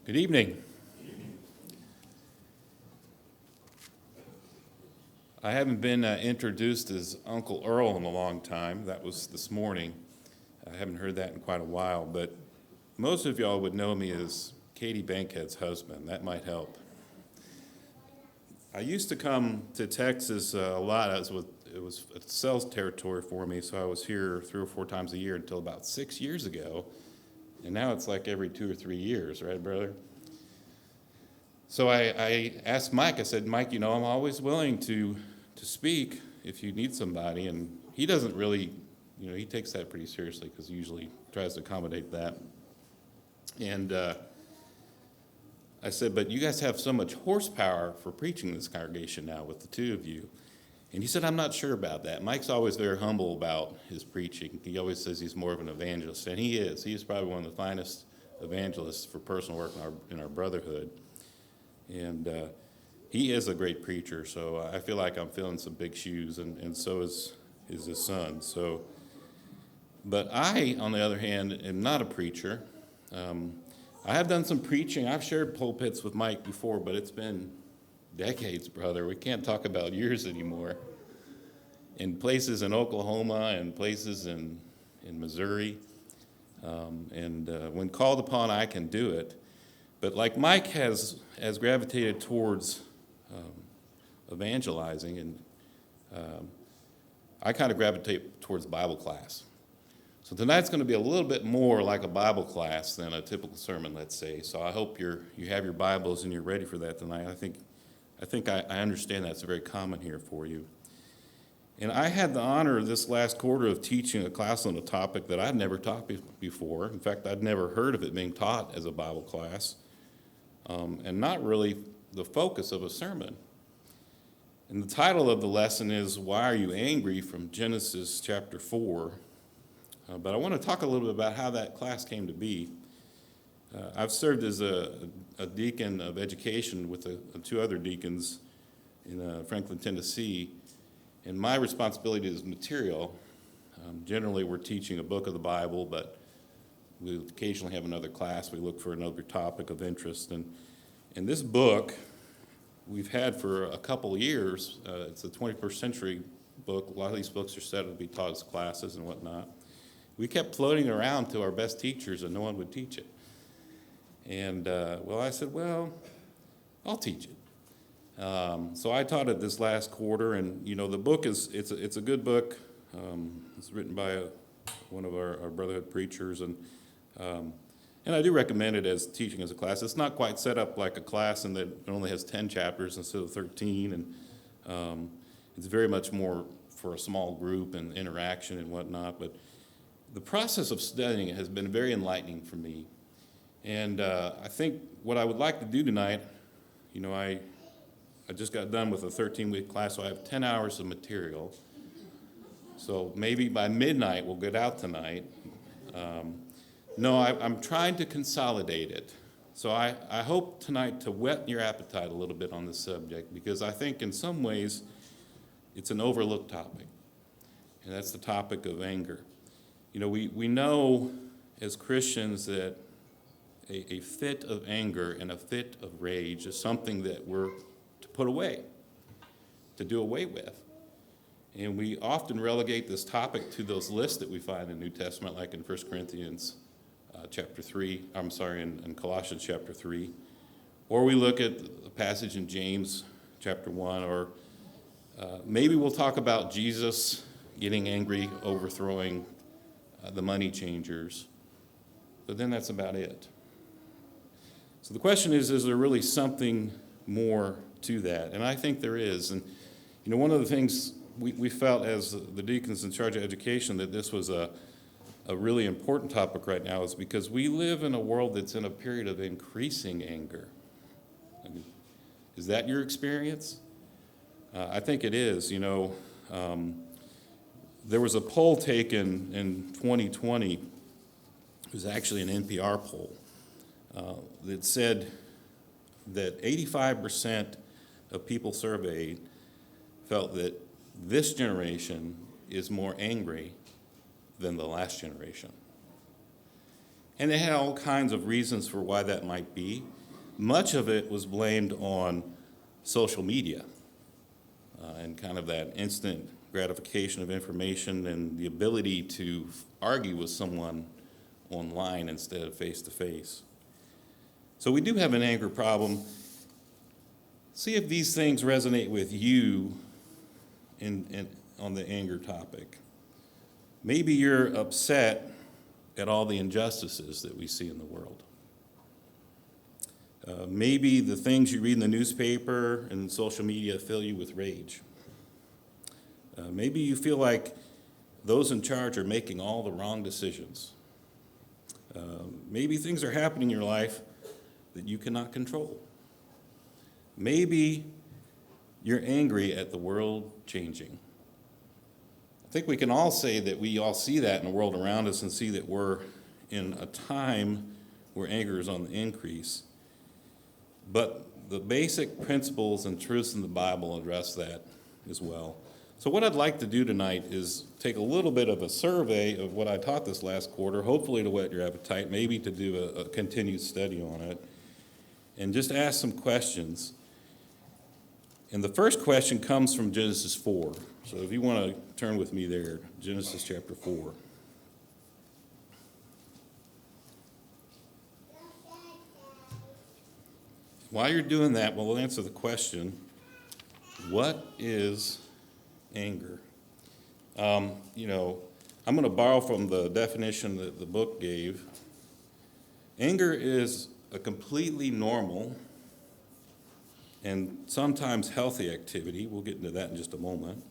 Good evening. I haven't been introduced as Uncle Earl in a long time. That was this morning. I haven't heard that in quite a while, but most of y'all would know me as Katie Bankhead's husband. That might help. I used to come to Texas a lot. It was a sales territory for me, so I was here 3 or 4 times a year until about 6 years ago. And now it's like every 2 or 3 years, right, brother? So I asked Mike, I said, Mike, I'm always willing to speak if you need somebody. And he doesn't really, he takes that pretty seriously because he usually tries to accommodate that. And I said, but you guys have so much horsepower for preaching this congregation now with the two of you. And he said, I'm not sure about that. Mike's always very humble about his preaching. He always says he's more of an evangelist, and he is. He is probably one of the finest evangelists for personal work in our brotherhood. And he is a great preacher, so I feel like I'm filling some big shoes, and so is his son. But I, on the other hand, am not a preacher. I have done some preaching. I've shared pulpits with Mike before, but it's been decades, brother. We can't talk about years anymore. In places in Oklahoma and places in Missouri. When called upon, I can do it. But like Mike has gravitated towards evangelizing, and I kind of gravitate towards Bible class. So tonight's going to be a little bit more like a Bible class than a typical sermon, let's say. So I hope you have your Bibles and you're ready for that tonight. I think I understand that's very common here for you. And I had the honor this last quarter of teaching a class on a topic that I'd never taught before. In fact, I'd never heard of it being taught as a Bible class, and not really the focus of a sermon. And the title of the lesson is, Why Are You Angry? From Genesis chapter 4. But I want to talk a little bit about how that class came to be. I've served as a deacon of education with 2 other deacons in Franklin, Tennessee, and my responsibility is material. Generally, we're teaching a book of the Bible, but we occasionally have another class. We look for another topic of interest. And this book we've had for a couple years. It's a 21st century book. A lot of these books are set to be taught as classes and whatnot. We kept floating around to our best teachers, and no one would teach it. And, I said, I'll teach it. So I taught it this last quarter, and, the book it's a good book. It's written by one of our brotherhood preachers, and I do recommend it as teaching as a class. It's not quite set up like a class in that it only has 10 chapters instead of 13, and it's very much more for a small group and interaction and whatnot, but the process of studying it has been very enlightening for me. And I think what I would like to do tonight, I just got done with a 13-week class, so I have 10 hours of material. So maybe by midnight we'll get out tonight. I'm trying to consolidate it. So I hope tonight to whet your appetite a little bit on this subject, because I think in some ways it's an overlooked topic, and that's the topic of anger. We know as Christians that a fit of anger and a fit of rage is something that we're to put away, to do away with. And we often relegate this topic to those lists that we find in the New Testament, like in 1 Corinthians chapter 3, in Colossians chapter 3. Or we look at a passage in James chapter 1, or maybe we'll talk about Jesus getting angry, overthrowing the money changers. But then that's about it. So the question is there really something more to that? And I think there is. And, one of the things we felt as the deacons in charge of education that this was a really important topic right now is because we live in a world that's in a period of increasing anger. Is that your experience? I think it is. There was a poll taken in 2020. It was actually an NPR poll that said that 85% of people surveyed felt that this generation is more angry than the last generation. And they had all kinds of reasons for why that might be. Much of it was blamed on social media and kind of that instant gratification of information and the ability to argue with someone online instead of face to face. So we do have an anger problem. See if these things resonate with you on the anger topic. Maybe you're upset at all the injustices that we see in the world. Maybe the things you read in the newspaper and social media fill you with rage. Maybe you feel like those in charge are making all the wrong decisions. Maybe things are happening in your life that you cannot control. Maybe you're angry at the world changing. I think we can all say that we all see that in the world around us and see that we're in a time where anger is on the increase. But the basic principles and truths in the Bible address that as well. So what I'd like to do tonight is take a little bit of a survey of what I taught this last quarter, hopefully to whet your appetite, maybe to do a continued study on it, and just ask some questions. And the first question comes from Genesis 4. So if you want to turn with me there, Genesis chapter 4. While you're doing that, we'll answer the question, what is anger? I'm going to borrow from the definition that the book gave. Anger is a completely normal and sometimes healthy activity. We'll get into that in just a moment.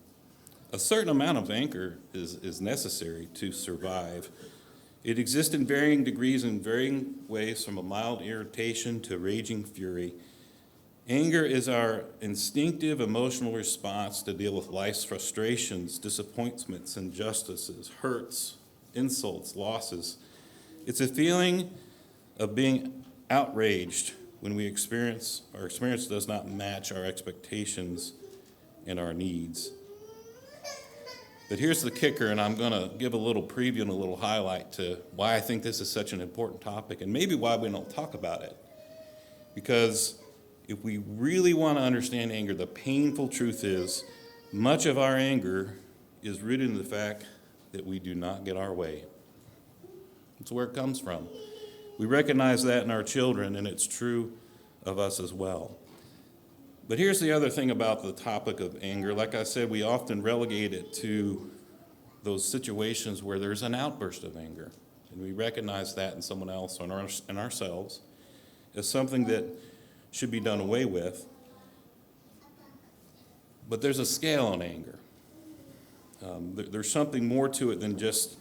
A certain amount of anger is necessary to survive. It exists in varying degrees and varying ways, from a mild irritation to raging fury. Anger is our instinctive emotional response to deal with life's frustrations, disappointments, injustices, hurts, insults, losses. It's a feeling of being outraged when our experience does not match our expectations and our needs. But here's the kicker, and I'm going to give a little preview and a little highlight to why I think this is such an important topic and maybe why we don't talk about it. Because if we really want to understand anger, the painful truth is much of our anger is rooted in the fact that we do not get our way. That's where it comes from. We recognize that in our children, and it's true of us as well. But here's the other thing about the topic of anger. Like I said, we often relegate it to those situations where there's an outburst of anger. And we recognize that in someone else or in ourselves as something that should be done away with. But there's a scale on anger. There's something more to it than just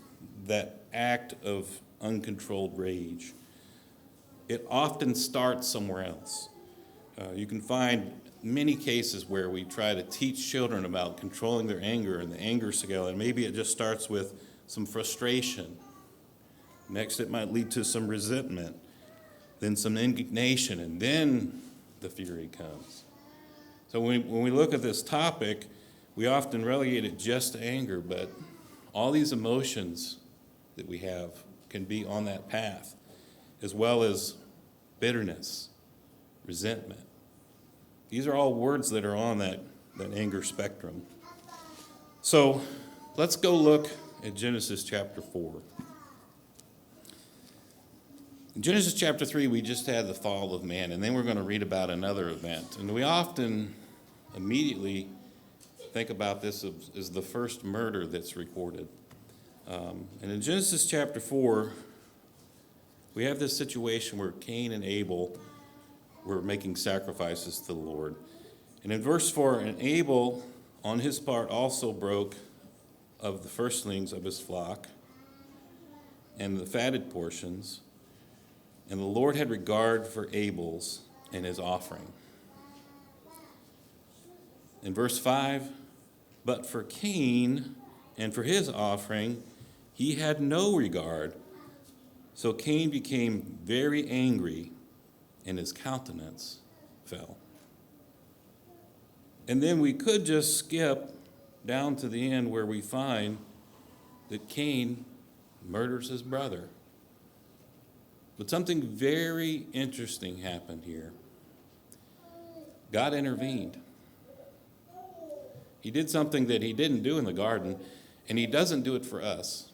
that act of uncontrolled rage. It often starts somewhere else. You can find many cases where we try to teach children about controlling their anger and the anger scale, and maybe it just starts with some frustration. Next, it might lead to some resentment, then some indignation, and then the fury comes. So when we look at this topic, we often relegate it just to anger, but all these emotions that we have can be on that path, as well as bitterness, resentment. These are all words that are on that anger spectrum. So let's go look at Genesis chapter 4. In Genesis chapter 3, we just had the fall of man, and then we're going to read about another event. And we often immediately think about this as the first murder that's recorded. And in Genesis chapter 4, we have this situation where Cain and Abel were making sacrifices to the Lord. And in verse 4, and Abel, on his part, also broke of the firstlings of his flock and the fatted portions, and the Lord had regard for Abel's and his offering. In verse 5, but for Cain and for his offering, he had no regard. So Cain became very angry, and his countenance fell. And then we could just skip down to the end where we find that Cain murders his brother. But something very interesting happened here. God intervened. He did something that he didn't do in the garden, and he doesn't do it for us.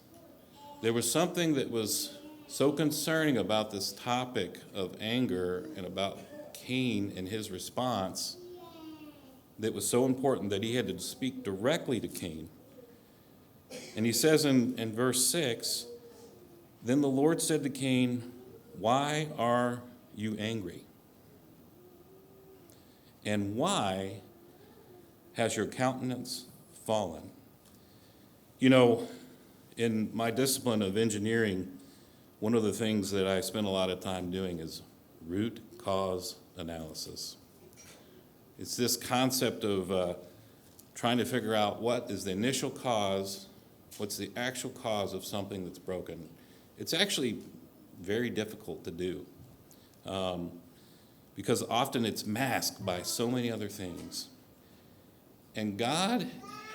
There was something that was so concerning about this topic of anger and about Cain and his response that was so important that he had to speak directly to Cain. And he says in verse 6, "Then the Lord said to Cain, 'Why are you angry? And why has your countenance fallen?'" You know, in my discipline of engineering, one of the things that I spend a lot of time doing is root cause analysis. It's this concept of trying to figure out what is the initial cause, what's the actual cause of something that's broken. It's actually very difficult to do because often it's masked by so many other things. And God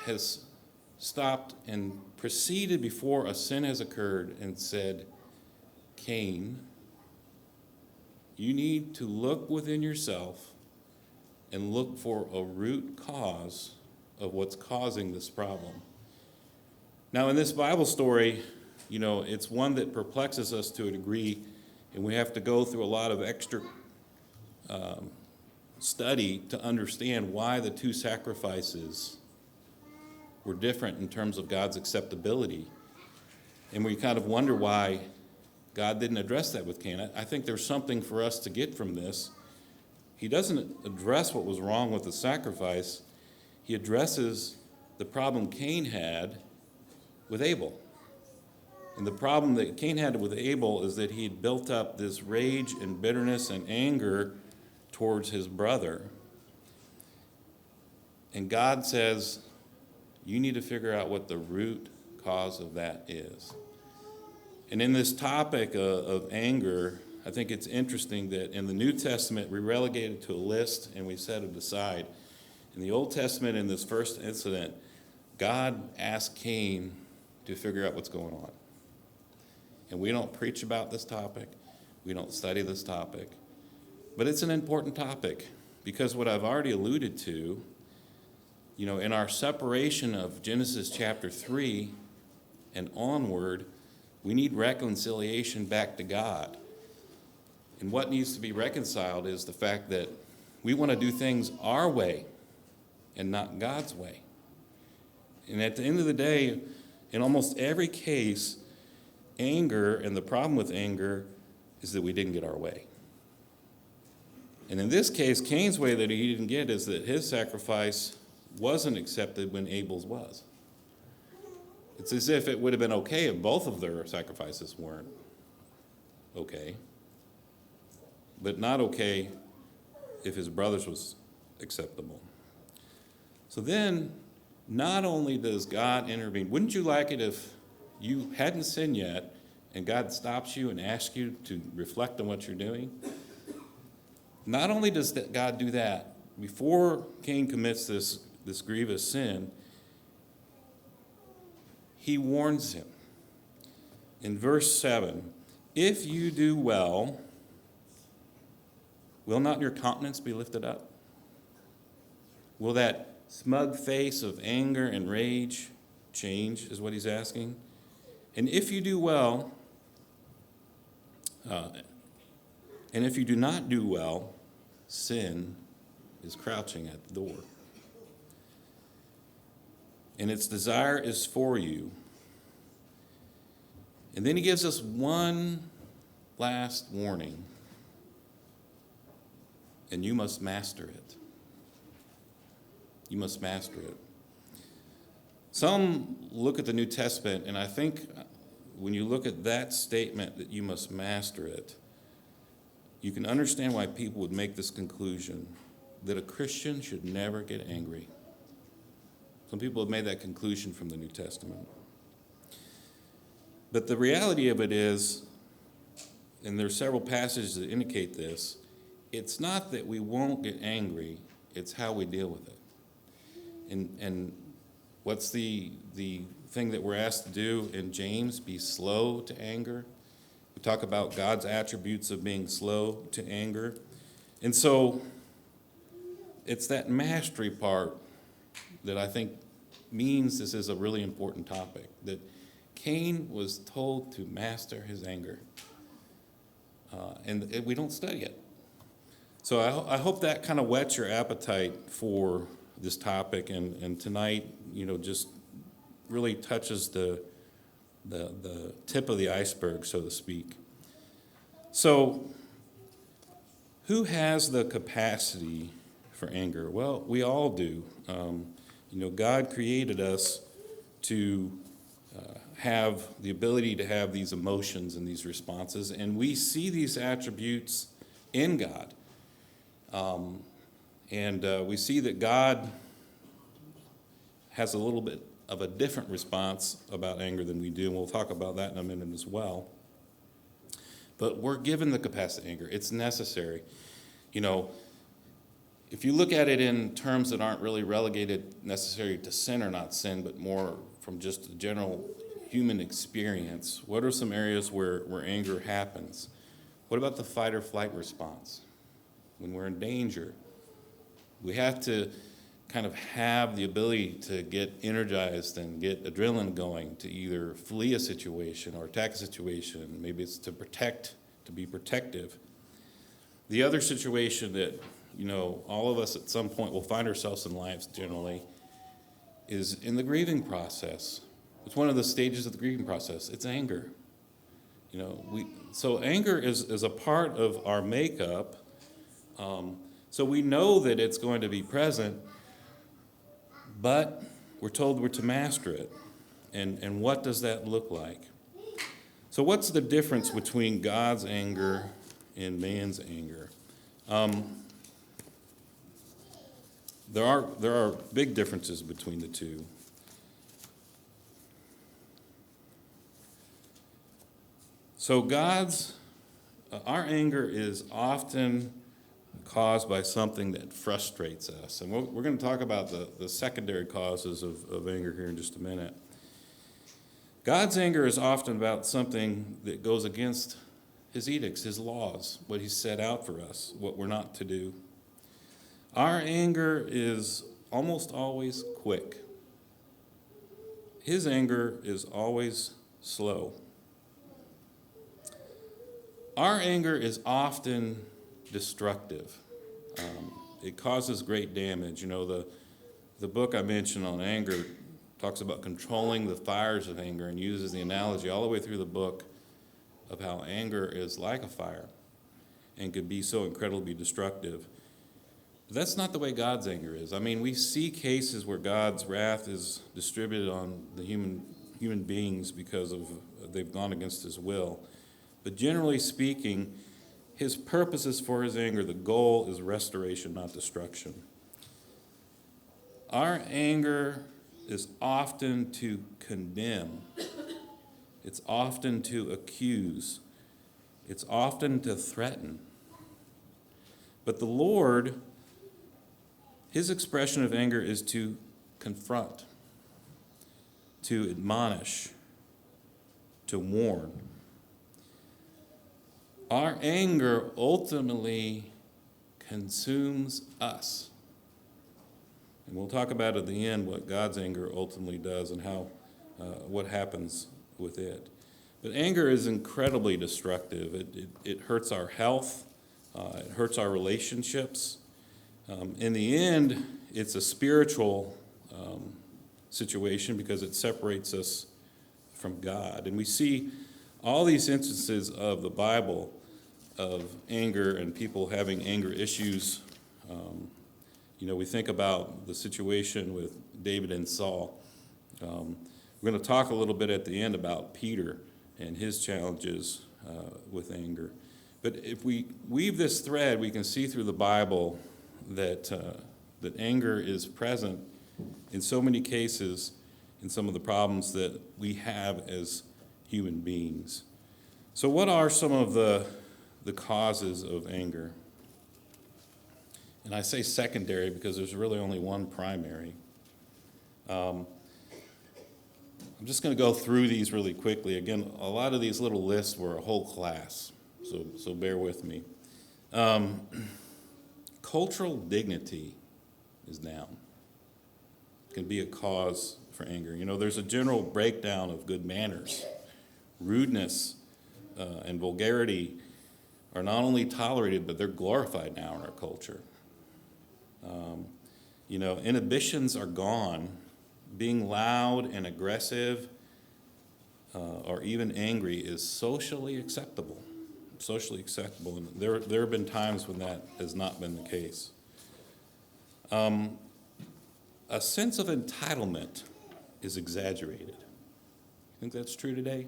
has stopped and proceeded before a sin has occurred and said, "Cain, you need to look within yourself and look for a root cause of what's causing this problem." Now, in this Bible story, you know, it's one that perplexes us to a degree, and we have to go through a lot of extra study to understand why the two sacrifices were different in terms of God's acceptability. And we kind of wonder why God didn't address that with Cain. I think there's something for us to get from this. He doesn't address what was wrong with the sacrifice. He addresses the problem Cain had with Abel. And the problem that Cain had with Abel is that he had built up this rage and bitterness and anger towards his brother. And God says, you need to figure out what the root cause of that is. And in this topic of anger, I think it's interesting that in the New Testament, we relegate it to a list and we set it aside. In the Old Testament, in this first incident, God asked Cain to figure out what's going on. And we don't preach about this topic. We don't study this topic. But it's an important topic because what I've already alluded to, you know, in our separation of Genesis chapter 3 and onward, we need reconciliation back to God. And what needs to be reconciled is the fact that we want to do things our way and not God's way. And at the end of the day, in almost every case, anger and the problem with anger is that we didn't get our way. And in this case, Cain's way that he didn't get is that his sacrifice wasn't accepted when Abel's was. It's as if it would have been okay if both of their sacrifices weren't okay, but not okay if his brother's was acceptable. So then, not only does God intervene, wouldn't you like it if you hadn't sinned yet and God stops you and asks you to reflect on what you're doing? Not only does God do that, before Cain commits this grievous sin, he warns him. In verse 7, "If you do well, will not your countenance be lifted up?" Will that smug face of anger and rage change, is what he's asking. And if you do well, and if you do not do well, sin is crouching at the door. And its desire is for you. And then he gives us one last warning. And you must master it. You must master it. Some look at the New Testament, and I think when you look at that statement that you must master it, you can understand why people would make this conclusion that a Christian should never get angry. Some people have made that conclusion from the New Testament. But the reality of it is, and there are several passages that indicate this, it's not that we won't get angry, it's how we deal with it. And what's the thing that we're asked to do in James? Be slow to anger We talk about God's attributes of being slow to anger. And so it's that mastery part that I think means this is a really important topic, that Cain was told to master his anger. And we don't study it. So I hope that kind of whets your appetite for this topic, and tonight, just really touches the tip of the iceberg, so to speak. So, who has the capacity for anger? Well, we all do. God created us to have the ability to have these emotions and these responses, and we see these attributes in God. We see that God has a little bit of a different response about anger than we do, and we'll talk about that in a minute as well. But we're given the capacity to anger. It's necessary. If you look at it in terms that aren't really relegated necessarily to sin or not sin, but more from just a general human experience, what are some areas where anger happens? What about the fight or flight response? When we're in danger, we have to kind of have the ability to get energized and get adrenaline going to either flee a situation or attack a situation. Maybe it's to protect, to be protective. The other situation that, all of us at some point will find ourselves in lives generally is in the grieving process. It's one of the stages of the grieving process. It's anger. So anger is a part of our makeup. So we know that it's going to be present, but we're told we're to master it. And what does that look like? So what's the difference between God's anger and man's anger? There are big differences between the two. So our anger is often caused by something that frustrates us. And we're going to talk about the secondary causes of anger here in just a minute. God's anger is often about something that goes against his edicts, his laws, what he's set out for us, what we're not to do. Our anger is almost always quick. His anger is always slow. Our anger is often destructive. It causes great damage. The book I mentioned on anger talks about controlling the fires of anger and uses the analogy all the way through the book of how anger is like a fire and could be so incredibly destructive. But that's not the way God's anger is. We see cases where God's wrath is distributed on the human beings because they've gone against his will. But generally speaking, his purposes for his anger, the goal is restoration, not destruction. Our anger is often to condemn. It's often to accuse. It's often to threaten. But the Lord, his expression of anger is to confront, to admonish, to warn. Our anger ultimately consumes us. And we'll talk about at the end what God's anger ultimately does and how what happens with it. But anger is incredibly destructive. It hurts our health. It hurts our relationships. In the end, it's a spiritual situation because it separates us from God. And we see all these instances of the Bible of anger and people having anger issues. We think about the situation with David and Saul. We're going to talk a little bit at the end about Peter and his challenges with anger. But if we weave this thread, we can see through the Bible that anger is present in so many cases in some of the problems that we have as human beings. So what are some of the causes of anger? And I say secondary because there's really only one primary. I'm just going to go through these really quickly. Again, a lot of these little lists were a whole class, so bear with me. Cultural dignity is down. Can be a cause for anger. There's a general breakdown of good manners. Rudeness and vulgarity are not only tolerated, but they're glorified now in our culture. Inhibitions are gone. Being loud and aggressive or even angry is socially acceptable. And there have been times when that has not been the case. A sense of entitlement is exaggerated. You think that's true today?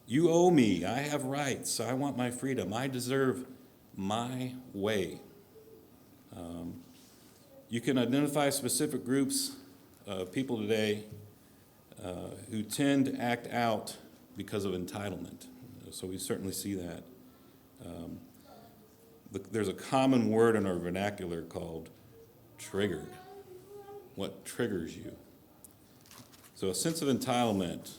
You owe me. I have rights. I want my freedom. I deserve my way. You can identify specific groups of people today who tend to act out because of entitlement. So we certainly see that. There's a common word in our vernacular called triggered. What triggers you? So a sense of entitlement.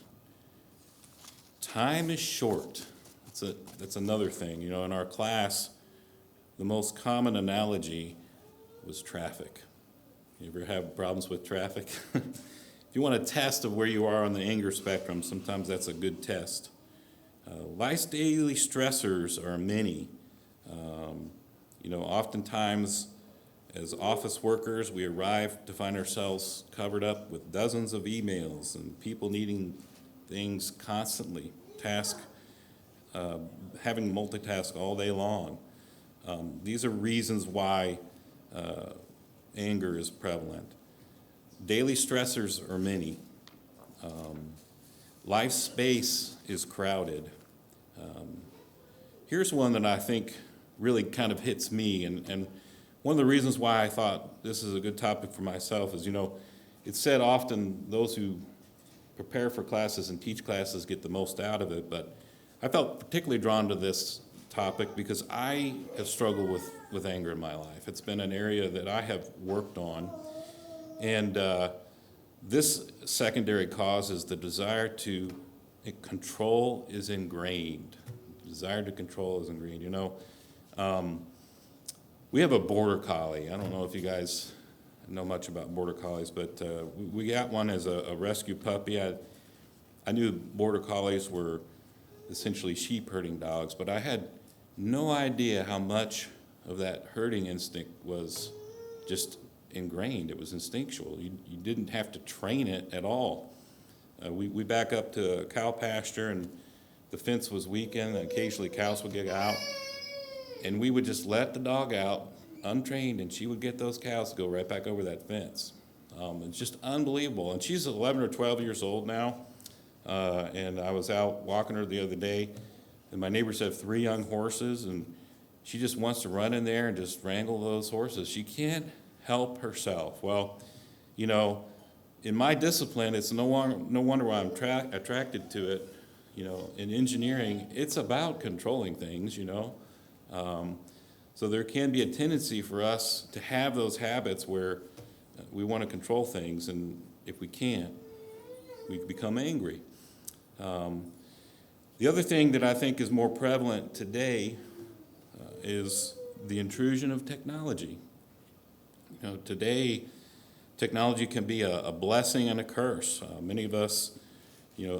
Time is short. That's another thing. In our class, the most common analogy was traffic. You ever have problems with traffic? If you want a test of where you are on the anger spectrum, sometimes that's a good test. Life's daily stressors are many. Oftentimes, as office workers, we arrive to find ourselves covered up with dozens of emails and people needing things constantly, having to multitask all day long. These are reasons why anger is prevalent. Daily stressors are many. Life space is crowded. Here's one that I think really kind of hits me, and one of the reasons why I thought this is a good topic for myself is, it's said often those who prepare for classes and teach classes get the most out of it, but I felt particularly drawn to this topic because I have struggled with anger in my life. It's been an area that I have worked on, and this secondary cause is the desire to control is ingrained. Desire to control is ingrained. We have a border collie. I don't know if you guys know much about border collies, but we got one as a rescue puppy. I knew border collies were essentially sheep herding dogs, but I had no idea how much of that herding instinct was just ingrained. It was instinctual. You didn't have to train it at all. We back up to a cow pasture, and the fence was weakened, and occasionally cows would get out, and we would just let the dog out untrained, and she would get those cows to go right back over that fence. It's just unbelievable. And she's 11 or 12 years old now, and I was out walking her the other day, and my neighbors have 3 young horses, and she just wants to run in there and just wrangle those horses. She can't help herself. Well, in my discipline, it's no wonder why I'm attracted to it. In engineering, it's about controlling things, So there can be a tendency for us to have those habits where we want to control things, and if we can't, we become angry. The other thing that I think is more prevalent today is the intrusion of technology. Today, technology can be a blessing and a curse. Many of us,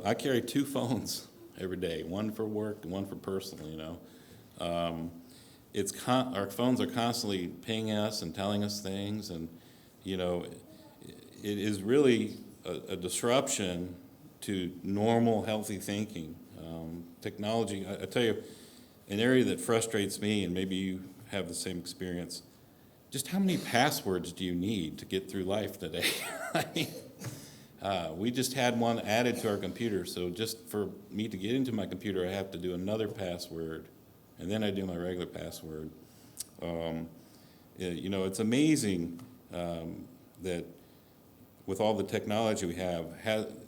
I carry 2 phones every day, one for work and one for personal, our phones are constantly pinging us and telling us things, and it is really a disruption to normal, healthy thinking. Technology, I tell you, an area that frustrates me, and maybe you have the same experience, just how many passwords do you need to get through life today? We just had one added to our computer, so just for me to get into my computer, I have to do another password, and then I do my regular password. It's amazing that with all the technology we have,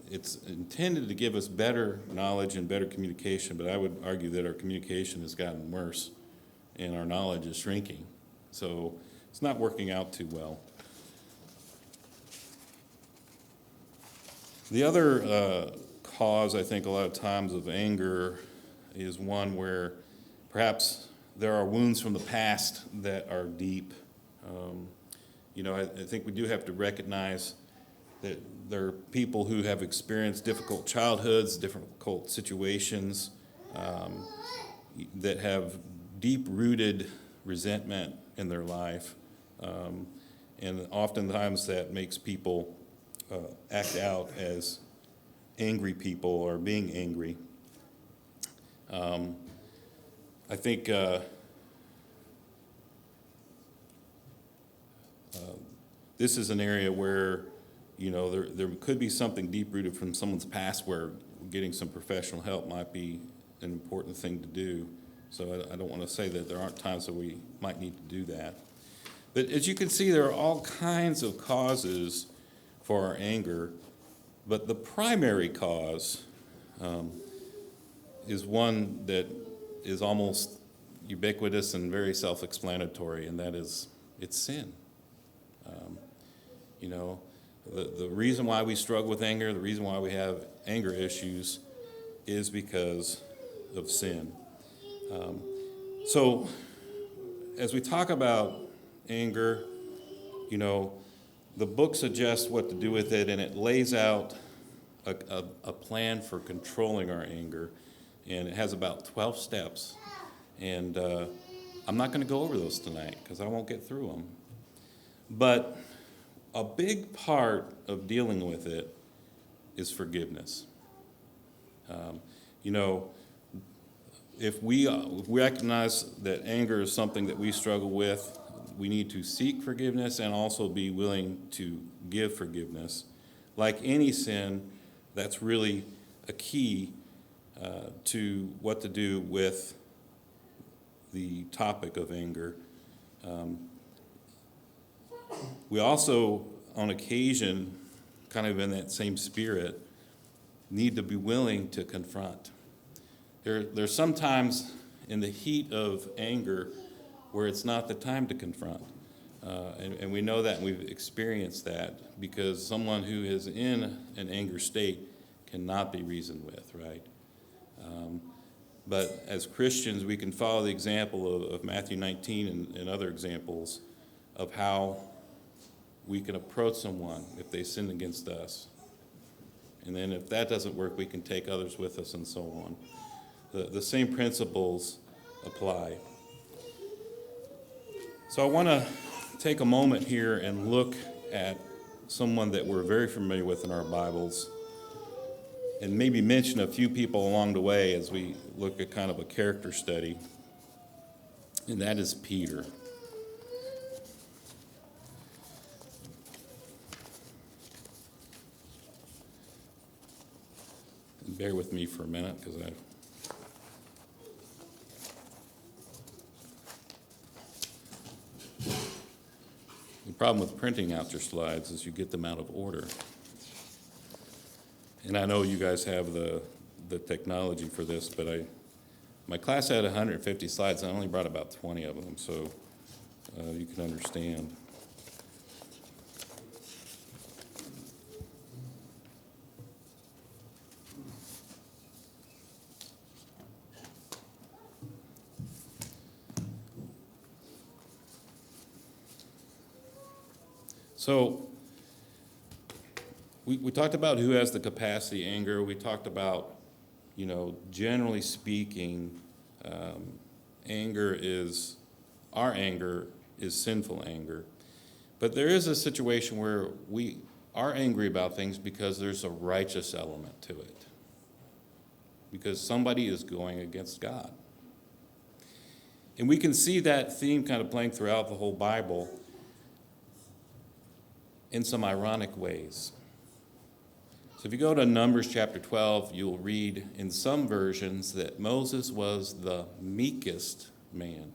it's intended to give us better knowledge and better communication, but I would argue that our communication has gotten worse and our knowledge is shrinking. So it's not working out too well. The other cause, I think, a lot of times of anger is one where perhaps there are wounds from the past that are deep. Um, I think we do have to recognize that there are people who have experienced difficult childhoods, difficult situations, that have deep-rooted resentment in their life. Um, and oftentimes that makes people act out as angry people or being angry. I think this is an area where, there could be something deep-rooted from someone's past where getting some professional help might be an important thing to do. So I don't want to say that there aren't times that we might need to do that. But as you can see, there are all kinds of causes for our anger, but the primary cause is one that is almost ubiquitous and very self-explanatory, and that is it's sin. Um, the reason why we struggle with anger, the reason why we have anger issues is because of sin. So as we talk about anger, the book suggests what to do with it, and it lays out a plan for controlling our anger, and it has about 12 steps. And I'm not going to go over those tonight because I won't get through them. But a big part of dealing with it is forgiveness. If we recognize that anger is something that we struggle with, we need to seek forgiveness and also be willing to give forgiveness. Like any sin, that's really a key to what to do with the topic of anger. We also, on occasion, kind of in that same spirit, need to be willing to confront. There's sometimes in the heat of anger where it's not the time to confront. And we know that, and we've experienced that, because someone who is in an anger state cannot be reasoned with, right? But as Christians, we can follow the example of Matthew 19 and other examples of how we can approach someone if they sin against us. And then if that doesn't work, we can take others with us and so on. The same principles apply. So I want to take a moment here and look at someone that we're very familiar with in our Bibles, and maybe mention a few people along the way as we look at kind of a character study, and that is Peter. And bear with me for a minute because the problem with printing out your slides is you get them out of order. And I know you guys have the technology for this, but my class had 150 slides, and I only brought about 20 of them, so you can understand. So we talked about who has the capacity to anger. We talked about, generally speaking, our anger is sinful anger. But there is a situation where we are angry about things because there's a righteous element to it. Because somebody is going against God. And we can see that theme kind of playing throughout the whole Bible in some ironic ways. So if you go to Numbers chapter 12, you'll read in some versions that Moses was the meekest man.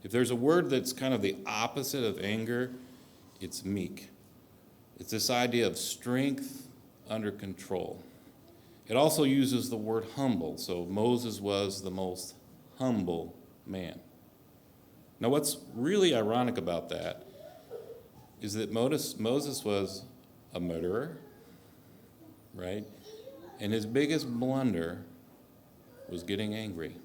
If there's a word that's kind of the opposite of anger, it's meek. It's this idea of strength under control. It also uses the word humble. So Moses was the most humble man. Now what's really ironic about that is that Moses was a murderer, right? And his biggest blunder was getting angry.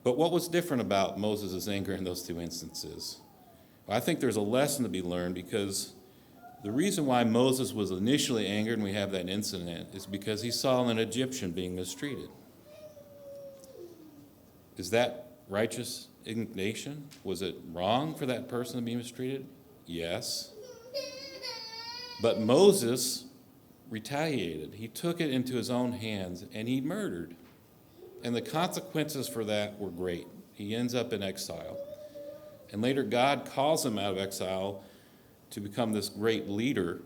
But what was different about Moses' anger in those two instances? Well, I think there's a lesson to be learned, because the reason why Moses was initially angered, and we have that incident, is because he saw an Egyptian being mistreated. Is that righteous indignation? Was it wrong for that person to be mistreated? Yes. But Moses retaliated. He took it into his own hands and he murdered. And the consequences for that were great. He ends up in exile. And later God calls him out of exile to become this great leader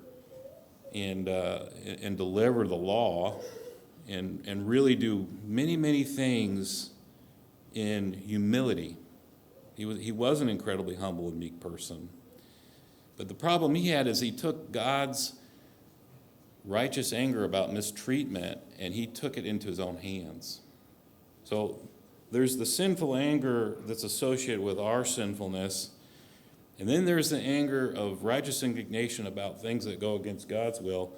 and deliver the law and really do many, many things in humility. He was an incredibly humble and meek person. But the problem he had is he took God's righteous anger about mistreatment and he took it into his own hands. So there's the sinful anger that's associated with our sinfulness, and then there's the anger of righteous indignation about things that go against God's will.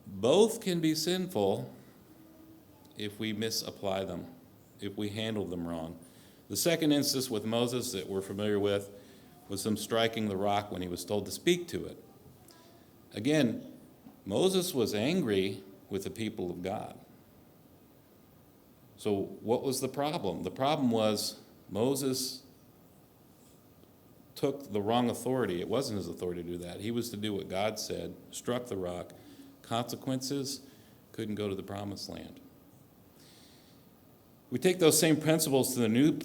Both can be sinful if we misapply them, if we handle them wrong. The second instance with Moses that we're familiar with was him striking the rock when he was told to speak to it. Again, Moses was angry with the people of God. So what was the problem? The problem was Moses took the wrong authority. It wasn't his authority to do that. He was to do what God said, struck the rock. Consequences, couldn't go to the promised land. We take those same principles to the New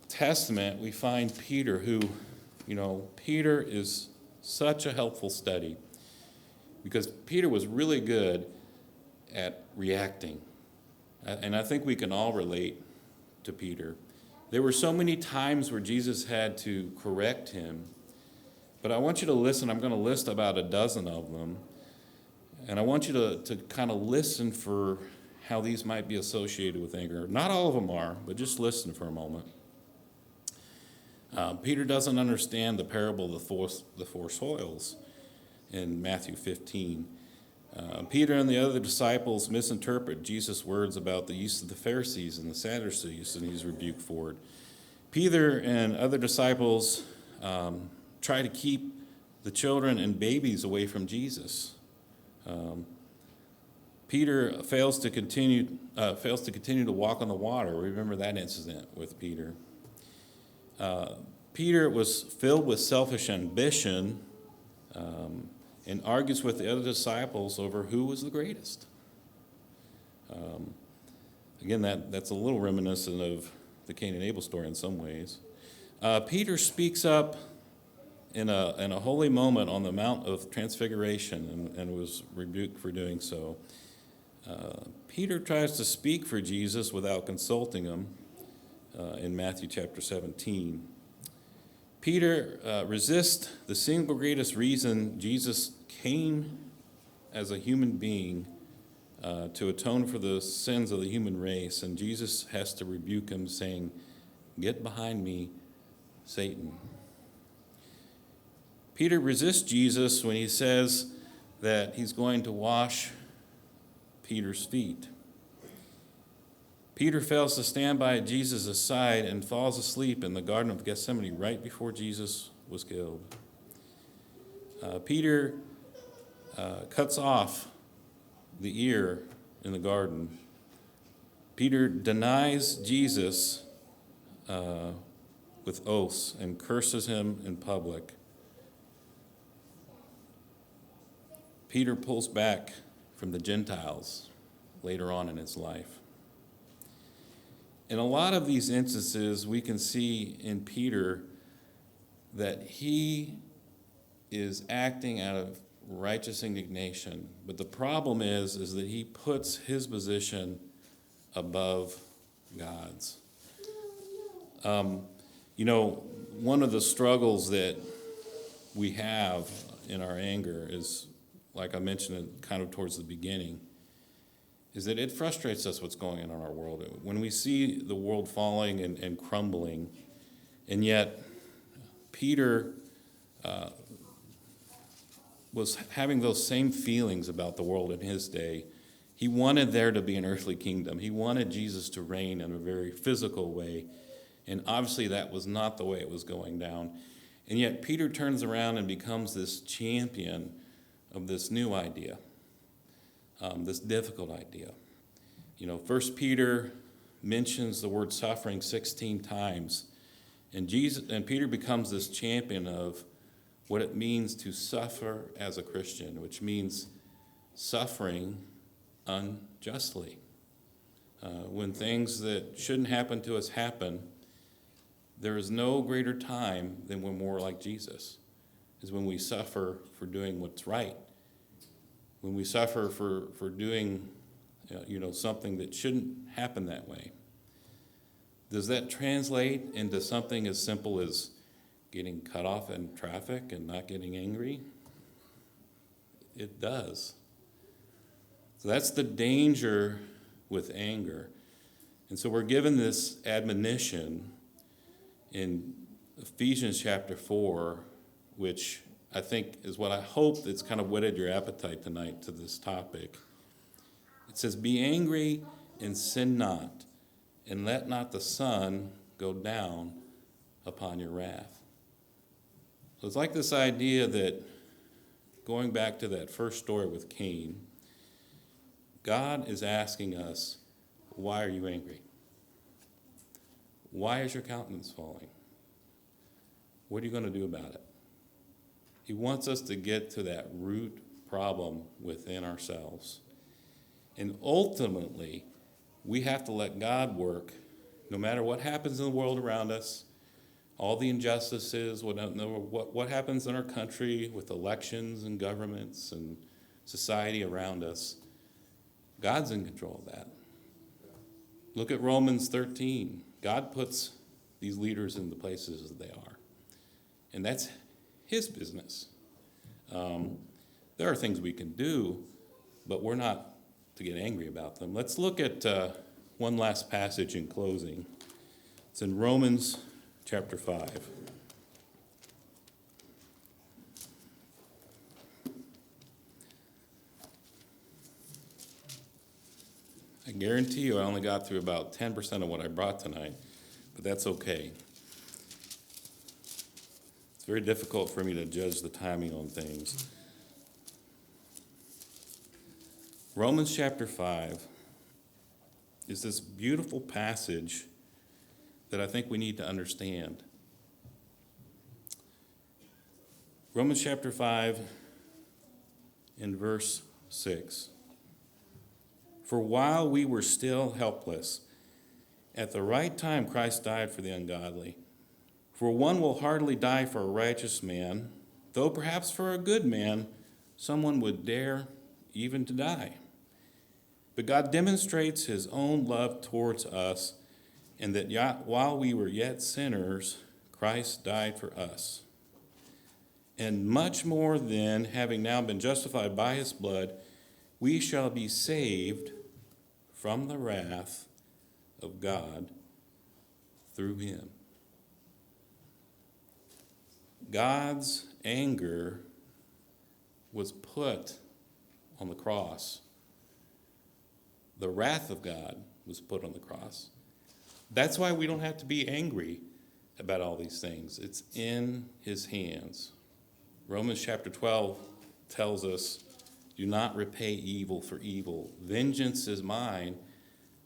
Testament. We find Peter, who, Peter is such a helpful study because Peter was really good at reacting. And I think we can all relate to Peter. There were so many times where Jesus had to correct him, but I want you to listen. I'm going to list about a dozen of them, and I want you to kind of listen for how these might be associated with anger. Not all of them are, but just listen for a moment. Peter doesn't understand the parable of the four soils in Matthew 15. Peter and the other disciples misinterpret Jesus' words about the use of the Pharisees and the Sadducees, and he's rebuked for it. Peter and other disciples try to keep the children and babies away from Jesus. Peter fails to continue to walk on the water. Remember that incident with Peter. Peter was filled with selfish ambition and argues with the other disciples over who was the greatest. Again, that's a little reminiscent of the Cain and Abel story in some ways. Peter speaks up in a holy moment on the Mount of Transfiguration and was rebuked for doing so. Peter tries to speak for Jesus without consulting him in Matthew chapter 17. Peter resists the single greatest reason Jesus came as a human being to atone for the sins of the human race, and Jesus has to rebuke him, saying, "Get behind me, Satan." Peter resists Jesus when he says that he's going to wash Peter's feet. Peter fails to stand by Jesus' side and falls asleep in the Garden of Gethsemane right before Jesus was killed. Peter cuts off the ear in the garden. Peter denies Jesus with oaths and curses him in public. Peter pulls back from the Gentiles later on in his life. In a lot of these instances, we can see in Peter that he is acting out of righteous indignation. But the problem is that he puts his position above God's. One of the struggles that we have in our anger is, like I mentioned it kind of towards the beginning, is that it frustrates us what's going on in our world. When we see the world falling and crumbling, and yet Peter was having those same feelings about the world in his day. He wanted there to be an earthly kingdom. He wanted Jesus to reign in a very physical way. And obviously that was not the way it was going down. And yet Peter turns around and becomes this champion of this new idea, this difficult idea. You know, 1 Peter mentions the word suffering 16 times. And Peter becomes this champion of what it means to suffer as a Christian, which means suffering unjustly. When things that shouldn't happen to us happen, there is no greater time than when we're like Jesus, is when we suffer for doing what's right, when we suffer for doing something that shouldn't happen that way. Does that translate into something as simple as getting cut off in traffic and not getting angry? It does. So that's the danger with anger. And so we're given this admonition in Ephesians chapter 4, which I think is what I hope that's kind of whetted your appetite tonight to this topic. It says, "Be angry and sin not, and let not the sun go down upon your wrath." So it's like this idea that, going back to that first story with Cain, God is asking us, why are you angry? Why is your countenance falling? What are you going to do about it? He wants us to get to that root problem within ourselves. And ultimately, we have to let God work, no matter what happens in the world around us, all the injustices, what happens in our country with elections and governments and society around us. God's in control of that. Look at Romans 13. God puts these leaders in the places that they are. And that's his business. There are things we can do, but we're not to get angry about them. Let's look at one last passage in closing. It's in Romans chapter 5. I guarantee you I only got through about 10% of what I brought tonight, but that's okay. It's very difficult for me to judge the timing on things. Romans chapter 5 is this beautiful passage that I think we need to understand. Romans chapter 5 in verse 6. "For while we were still helpless, at the right time Christ died for the ungodly. For one will hardly die for a righteous man, though perhaps for a good man someone would dare even to die. But God demonstrates his own love towards us, and that while we were yet sinners, Christ died for us. And much more then, having now been justified by his blood, we shall be saved from the wrath of God through him." God's anger was put on the cross. The wrath of God was put on the cross. That's why we don't have to be angry about all these things. It's in his hands. Romans chapter 12 tells us, "Do not repay evil for evil. Vengeance is mine,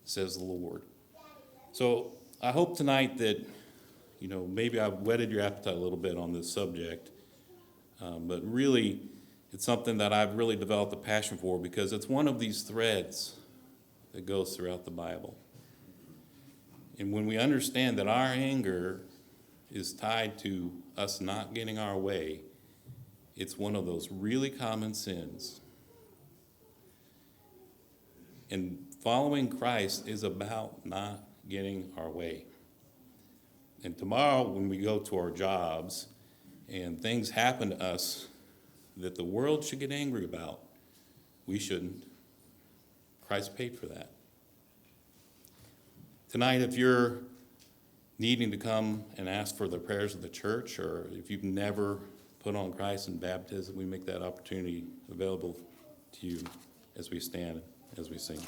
says the Lord." So I hope tonight that, maybe I've whetted your appetite a little bit on this subject, but really it's something that I've really developed a passion for, because it's one of these threads that goes throughout the Bible. And when we understand that our anger is tied to us not getting our way, it's one of those really common sins. And following Christ is about not getting our way. And tomorrow, when we go to our jobs and things happen to us that the world should get angry about, we shouldn't. Christ paid for that. Tonight, if you're needing to come and ask for the prayers of the church, or if you've never put on Christ in baptism, we make that opportunity available to you as we stand, as we sing.